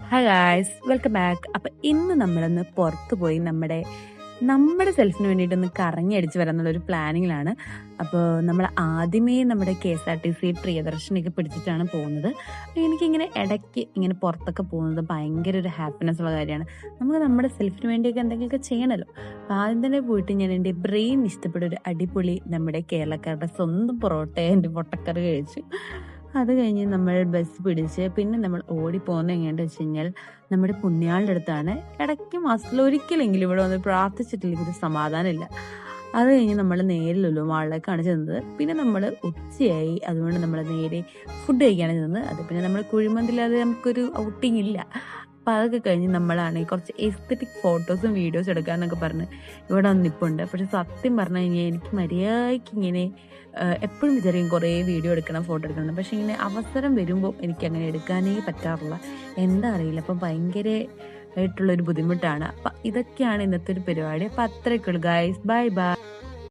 Hi guys, welcome back. അപ്പം ഇന്ന് നമ്മളൊന്ന് പുറത്ത് പോയി നമ്മുടെ സെൽഫിന് വേണ്ടിയിട്ടൊന്ന് കറങ്ങി അടിച്ച് വരാമെന്നുള്ളൊരു പ്ലാനിങ്ങിലാണ്. അപ്പോൾ നമ്മൾ ആദ്യമേ നമ്മുടെ KSRTC പ്രിയദർശിനിയൊക്കെ പിടിച്ചിട്ടാണ് പോകുന്നത്. അപ്പോൾ എനിക്കിങ്ങനെ ഇടയ്ക്ക് ഇങ്ങനെ പുറത്തൊക്കെ പോകുന്നത് ഭയങ്കര ഒരു ഹാപ്പിനെസ് ഉള്ള കാര്യമാണ്. നമുക്ക് നമ്മുടെ സെൽഫിന് വേണ്ടിയൊക്കെ എന്തെങ്കിലുമൊക്കെ ചെയ്യണമല്ലോ. അപ്പോൾ ആദ്യം തന്നെ പോയിട്ട് ഞാൻ എൻ്റെ ബ്രെയിൻ ഇഷ്ടപ്പെട്ട ഒരു അടിപൊളി നമ്മുടെ കേരളക്കാരുടെ സ്വന്തം പൊറോട്ട എൻ്റെ പൊട്ടക്കറി കഴിച്ചു. അത് കഴിഞ്ഞ് നമ്മൾ ബസ് പിടിച്ച് പിന്നെ നമ്മൾ ഓടിപ്പോകുന്നത് എങ്ങനെയാണെന്ന് വെച്ച് കഴിഞ്ഞാൽ നമ്മുടെ പുണ്യാളുടെ അടുത്താണ്. ഇടയ്ക്ക് മാസത്തിലൊരിക്കലെങ്കിലും ഇവിടെ വന്ന് പ്രാർത്ഥിച്ചിട്ടില്ലെങ്കിൽ ഒരു സമാധാനമില്ല. അത് കഴിഞ്ഞ് നമ്മൾ നേരെ ലുലു മാളിലേക്കാണ് ചെന്നത്. പിന്നെ നമ്മൾ ഉച്ചയായി, അതുകൊണ്ട് നമ്മൾ നേരെ ഫുഡ് കഴിക്കാണ് ചെന്നത്. അത് പിന്നെ നമ്മൾ കുഴിമന്തില്ലാതെ നമുക്കൊരു ഔട്ടിങ് ഇല്ല. അപ്പോൾ അതൊക്കെ കഴിഞ്ഞ് നമ്മളാണെങ്കിൽ കുറച്ച് എസ്തെറ്റിക് ഫോട്ടോസും വീഡിയോസും എടുക്കാമെന്നൊക്കെ പറഞ്ഞ് ഇവിടെ വന്ന് നിൽപ്പുണ്ട്. പക്ഷെ സത്യം പറഞ്ഞു കഴിഞ്ഞാൽ എനിക്ക് മര്യാദയ്ക്ക് ഇങ്ങനെ എപ്പോഴും വിചാരിക്കും കുറേ വീഡിയോ എടുക്കണം, ഫോട്ടോ എടുക്കണം. പക്ഷെ ഇങ്ങനെ അവസരം വരുമ്പോൾ എനിക്ക് അങ്ങനെ എടുക്കാനേ പറ്റാറില്ല. എന്താ അറിയില്ല, അപ്പം ഭയങ്കര ആയിട്ടുള്ളൊരു ബുദ്ധിമുട്ടാണ്. അപ്പം ഇതൊക്കെയാണ് ഇന്നത്തെ ഒരു പരിപാടി. അപ്പം അത്രയൊക്കെ ഉള്ളൂ ഗൈസ്. Bye bye.